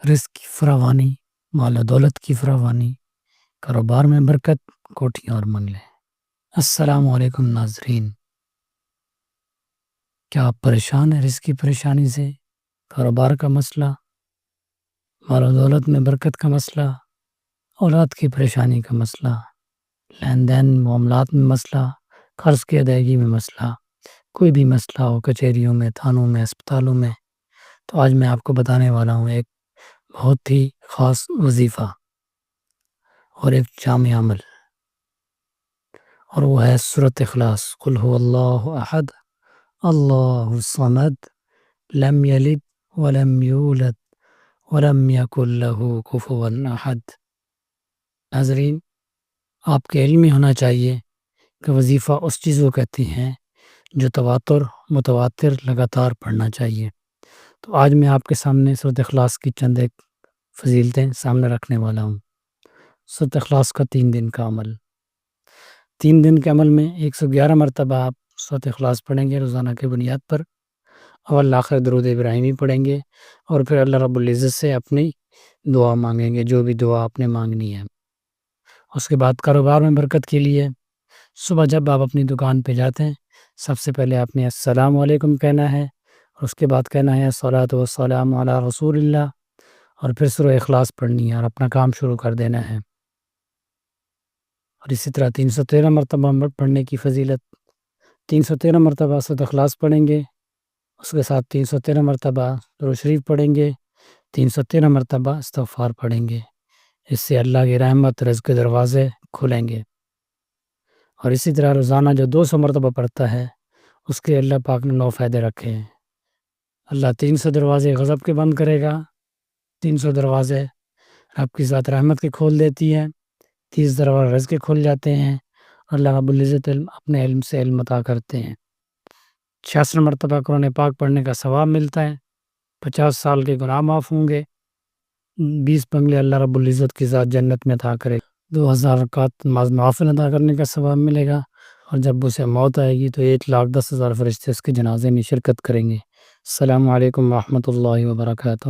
رزق کی فراوانی، مال و دولت کی فراوانی، کاروبار میں برکت، کوٹھیاں اور بنگلے۔ السلام علیکم ناظرین، کیا آپ پریشان ہیں رزق کی پریشانی سے؟ کاروبار کا مسئلہ، مال و دولت میں برکت کا مسئلہ، اولاد کی پریشانی کا مسئلہ، لین دین معاملات میں مسئلہ، قرض کی ادائیگی میں مسئلہ، کوئی بھی مسئلہ ہو کچہریوں میں، تھانوں میں، اسپتالوں میں، تو آج میں آپ کو بتانے والا ہوں ایک بہت ہی خاص وظیفہ اور ایک جامع عمل، اور وہ ہے سورۃ اخلاص۔ قل هو اللہ احد اللہ الصمد لم یلد ولم یولد ولم یکن لہ کفوا احد۔ ناظرین، آپ کے علم میں ہونا چاہیے کہ وظیفہ اس چیز کو کہتے ہیں جو متواتر لگاتار پڑھنا چاہیے۔ تو آج میں آپ کے سامنے سورۃ اخلاص کی چند ایک فضیلتیں سامنے رکھنے والا ہوں۔ سورۃ اخلاص کا 3 دن کا عمل۔ 3 دن کے عمل میں 111 مرتبہ آپ سورۃ اخلاص پڑھیں گے روزانہ کی بنیاد پر، اول آخر درود ابراہیمی پڑھیں گے، اور پھر اللہ رب العزت سے اپنی دعا مانگیں گے، جو بھی دعا آپ نے مانگنی ہے۔ اس کے بعد کاروبار میں برکت کے لیے صبح جب آپ اپنی دکان پہ جاتے ہیں، سب سے پہلے آپ نے السلام علیکم کہنا ہے، اور اس کے بعد کہنا ہے الصلاۃ والسلام علی رسول اللہ، اور پھر سورۃ اخلاص پڑھنی ہے اور اپنا کام شروع کر دینا ہے۔ اور اسی طرح 313 مرتبہ پڑھنے کی فضیلت، 313 مرتبہ سورۃ اخلاص پڑھیں گے، اس کے ساتھ 313 مرتبہ درود شریف پڑھیں گے، 313 مرتبہ استغفار پڑھیں گے۔ اس سے اللہ کی رحمت، رزق کے دروازے کھلیں گے۔ اور اسی طرح روزانہ جو 200 مرتبہ پڑھتا ہے، اس کے اللہ پاک نے 9 فائدے رکھے ہیں۔ اللہ 300 دروازے غضب کے بند کرے گا، 300 دروازے آپ کی ذات رحمت کے کھول دیتی ہے، 30 دروازے رزق کے کھل جاتے ہیں، اور اللہ رب العزت اپنے علم سے علم عطا کرتے ہیں۔ 66 مرتبہ قرآن پاک پڑھنے کا ثواب ملتا ہے، 50 سال کے گناہ معاف ہوں گے، 20 بنگلے اللہ رب العزت کی ذات جنت میں عطا کرے گا، 2000 رکعت نماز نوافل ادا کرنے کا ثواب ملے گا، اور جب اسے موت آئے گی تو 1,10,000 فرشتے اس کے جنازے میں شرکت کریں گے۔ السلام علیکم ورحمۃ اللہ وبرکاتہ۔